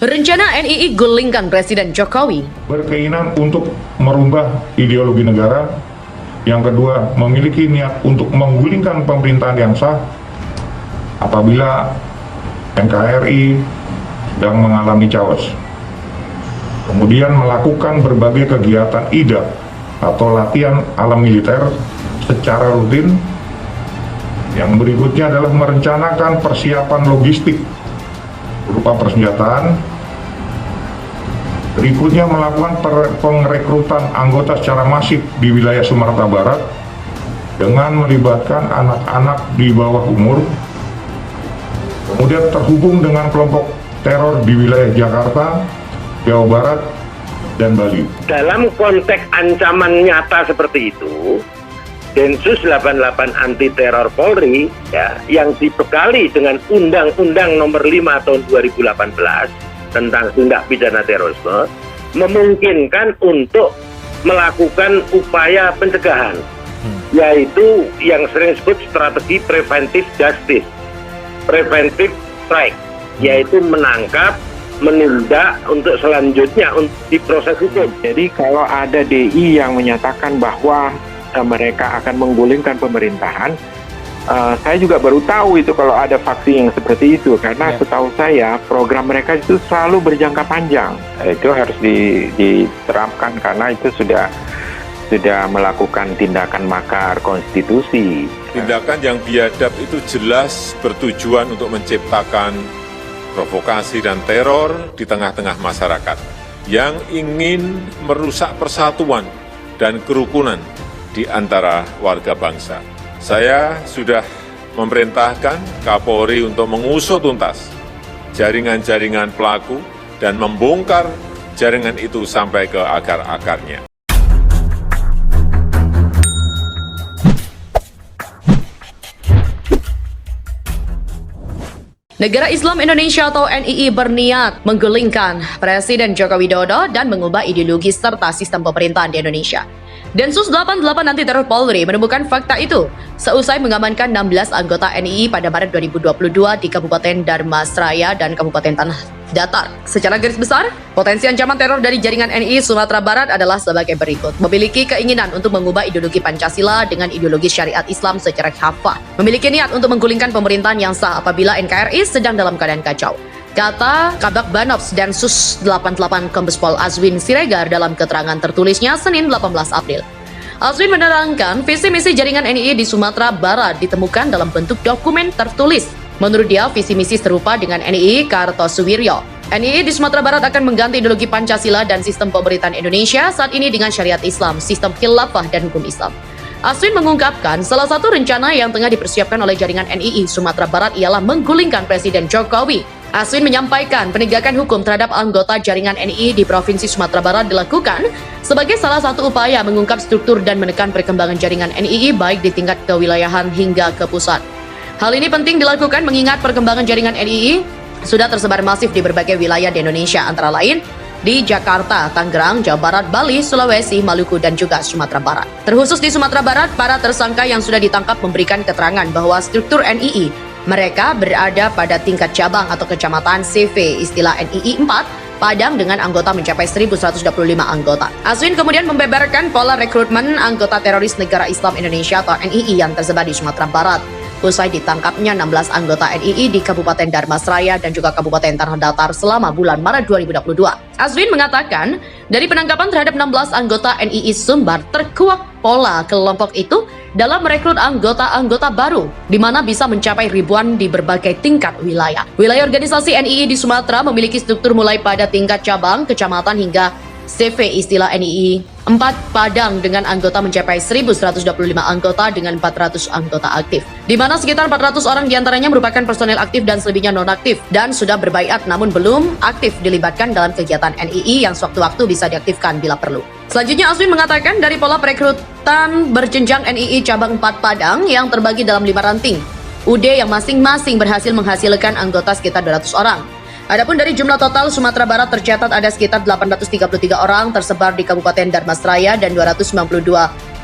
Rencana NII gulingkan Presiden Jokowi. Berkeinginan untuk merubah ideologi negara. Yang kedua, memiliki niat untuk menggulingkan pemerintahan yang sah apabila NKRI sedang mengalami chaos. Kemudian melakukan berbagai kegiatan IDA atau latihan ala militer secara rutin. Yang berikutnya adalah merencanakan persiapan logistik berupa persenjataan. Berikutnya melakukan pengrekrutan anggota secara masif di wilayah Sumatera Barat dengan melibatkan anak-anak di bawah umur. Kemudian terhubung dengan kelompok teror di wilayah Jakarta, Jawa Barat, dan Bali. Dalam konteks ancaman nyata seperti itu, Densus 88 Anti Teror Polri ya, yang dibekali dengan Undang-Undang Nomor 5 Tahun 2018 tentang tindak pidana terorisme memungkinkan untuk melakukan upaya pencegahan, yaitu yang sering disebut strategi preventive justice, preventive strike, yaitu menangkap, menindak untuk selanjutnya untuk diproses hukum. Jadi kalau ada DI yang menyatakan bahwa mereka akan menggulingkan pemerintahan, saya juga baru tahu itu kalau ada faksi yang seperti itu, karena setahu saya program mereka itu selalu berjangka panjang. Itu harus diterapkan karena itu sudah melakukan tindakan makar konstitusi. Tindakan yang biadab itu jelas bertujuan untuk menciptakan provokasi dan teror di tengah-tengah masyarakat yang ingin merusak persatuan dan kerukunan di antara warga bangsa. Saya sudah memerintahkan Kapolri untuk mengusut tuntas jaringan-jaringan pelaku dan membongkar jaringan itu sampai ke akar-akarnya. Negara Islam Indonesia atau NII berniat menggulingkan Presiden Joko Widodo dan mengubah ideologi serta sistem pemerintahan di Indonesia. Densus 88 Anti Teror Polri menemukan fakta itu seusai mengamankan 16 anggota NII pada Maret 2022 di Kabupaten Dharmasraya dan Kabupaten Tanah Datar. Secara garis besar, potensi ancaman teror dari jaringan NII Sumatera Barat adalah sebagai berikut. Memiliki keinginan untuk mengubah ideologi Pancasila dengan ideologi syariat Islam secara khafah. Memiliki niat untuk menggulingkan pemerintahan yang sah apabila NKRI sedang dalam keadaan kacau. Kata Kabak Banops Densus 88 Kombes Pol Azwin Siregar dalam keterangan tertulisnya Senin 18 April. Azwin menerangkan visi misi jaringan NII di Sumatera Barat ditemukan dalam bentuk dokumen tertulis. Menurut dia, visi misi serupa dengan NII Kartosuwiryo. NII di Sumatera Barat akan mengganti ideologi Pancasila dan sistem pemerintahan Indonesia saat ini dengan syariat Islam, sistem khilafah dan hukum Islam. Azwin mengungkapkan salah satu rencana yang tengah dipersiapkan oleh jaringan NII Sumatera Barat ialah menggulingkan Presiden Jokowi. Azwin menyampaikan penegakan hukum terhadap anggota jaringan NII di Provinsi Sumatera Barat dilakukan sebagai salah satu upaya mengungkap struktur dan menekan perkembangan jaringan NII baik di tingkat kewilayahan hingga ke pusat. Hal ini penting dilakukan mengingat perkembangan jaringan NII sudah tersebar masif di berbagai wilayah di Indonesia, antara lain di Jakarta, Tangerang, Jawa Barat, Bali, Sulawesi, Maluku, dan juga Sumatera Barat. Terkhusus di Sumatera Barat, para tersangka yang sudah ditangkap memberikan keterangan bahwa struktur NII mereka berada pada tingkat cabang atau kecamatan CV, istilah NII 4, Padang dengan anggota mencapai 1.125 anggota. Azwin kemudian membeberkan pola rekrutmen anggota teroris Negara Islam Indonesia atau NII yang tersebar di Sumatera Barat. Usai ditangkapnya 16 anggota NII di Kabupaten Dharmasraya dan juga Kabupaten Tanah Datar selama bulan Maret 2022. Azwin mengatakan, dari penangkapan terhadap 16 anggota NII Sumbar terkuak pola kelompok itu dalam merekrut anggota-anggota baru, di mana bisa mencapai ribuan di berbagai tingkat wilayah. Wilayah organisasi NII di Sumatera memiliki struktur mulai pada tingkat cabang, kecamatan hingga CV, istilah NII 4 Padang dengan anggota mencapai 1.125 anggota dengan 400 anggota aktif, di mana sekitar 400 orang diantaranya merupakan personel aktif dan selebihnya non-aktif dan sudah berbaiat namun belum aktif dilibatkan dalam kegiatan NII yang sewaktu-waktu bisa diaktifkan bila perlu. Selanjutnya Azwin mengatakan dari pola perekrutan berjenjang NII cabang 4 Padang yang terbagi dalam 5 ranting, UD yang masing-masing berhasil menghasilkan anggota sekitar 200 orang. Adapun dari jumlah total Sumatera Barat tercatat ada sekitar 833 orang tersebar di Kabupaten Dharmasraya dan 292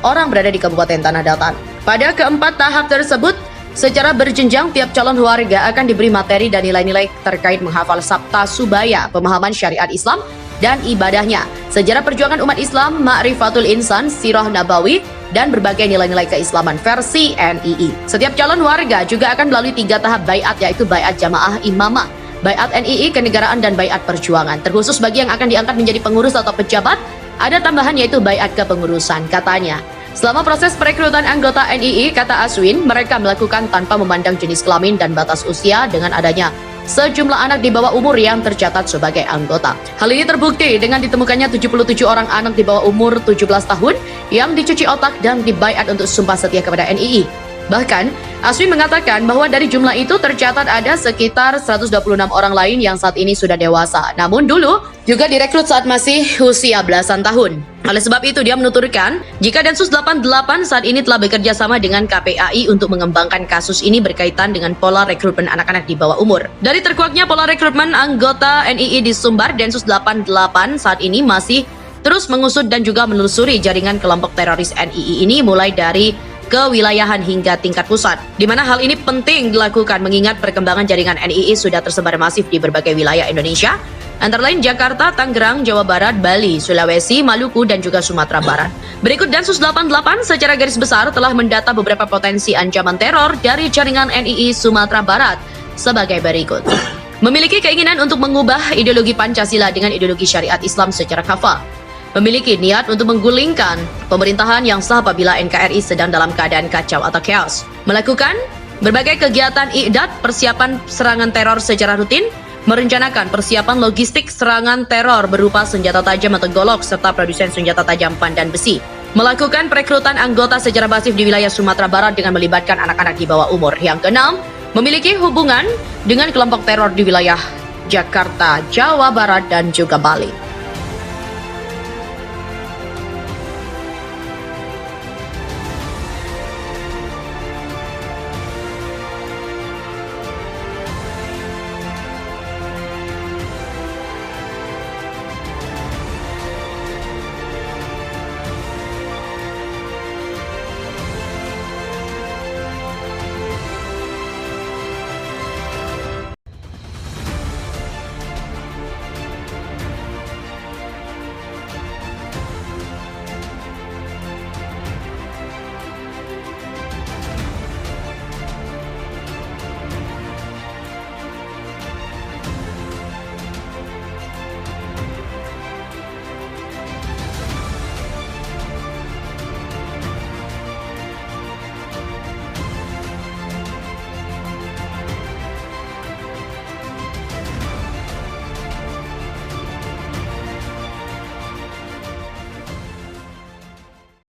orang berada di Kabupaten Tanah Datar. Pada keempat tahap tersebut, Secara berjenjang, tiap calon warga akan diberi materi dan nilai-nilai terkait menghafal Sabta Subaya, pemahaman syariat Islam, dan ibadahnya, sejarah perjuangan umat Islam, Ma'rifatul Insan, Sirah Nabawi, dan berbagai nilai-nilai keislaman versi NII. Setiap calon warga juga akan melalui 3 tahap baiat, yaitu baiat jamaah imamah, baiat NII kenegaraan, dan baiat perjuangan. Terkhusus bagi yang akan diangkat menjadi pengurus atau pejabat, ada tambahan yaitu baiat kepengurusan, katanya. Selama proses perekrutan anggota NII, kata Aswin, mereka melakukan tanpa memandang jenis kelamin dan batas usia dengan adanya sejumlah anak di bawah umur yang tercatat sebagai anggota. Hal ini terbukti dengan ditemukannya 77 orang anak di bawah umur 17 tahun yang dicuci otak dan dibaiat untuk sumpah setia kepada NII. Bahkan, Aswin mengatakan bahwa dari jumlah itu tercatat ada sekitar 126 orang lain yang saat ini sudah dewasa. Namun dulu juga direkrut saat masih usia belasan tahun. Oleh sebab itu, dia menuturkan, jika Densus 88 saat ini telah bekerja sama dengan KPAI untuk mengembangkan kasus ini berkaitan dengan pola rekrutmen anak-anak di bawah umur. Dari terkuaknya pola rekrutmen anggota NII di Sumbar, Densus 88 saat ini masih terus mengusut dan juga menelusuri jaringan kelompok teroris NII ini mulai dari kewilayahan hingga tingkat pusat, di mana hal ini penting dilakukan mengingat perkembangan jaringan NII sudah tersebar masif di berbagai wilayah Indonesia, antara lain Jakarta, Tangerang, Jawa Barat, Bali, Sulawesi, Maluku, dan juga Sumatera Barat. Berikut Densus 88 secara garis besar telah mendata beberapa potensi ancaman teror dari jaringan NII Sumatera Barat sebagai berikut. Memiliki keinginan untuk mengubah ideologi Pancasila dengan ideologi syariat Islam secara kafah. Memiliki niat untuk menggulingkan pemerintahan yang sah apabila NKRI sedang dalam keadaan kacau atau chaos. Melakukan berbagai kegiatan i'dad, persiapan serangan teror secara rutin, merencanakan persiapan logistik serangan teror berupa senjata tajam atau golok serta produsen senjata tajam pandan besi. Melakukan perekrutan anggota secara masif di wilayah Sumatera Barat dengan melibatkan anak-anak di bawah umur. Yang keenam, memiliki hubungan dengan kelompok teror di wilayah Jakarta, Jawa Barat, dan juga Bali.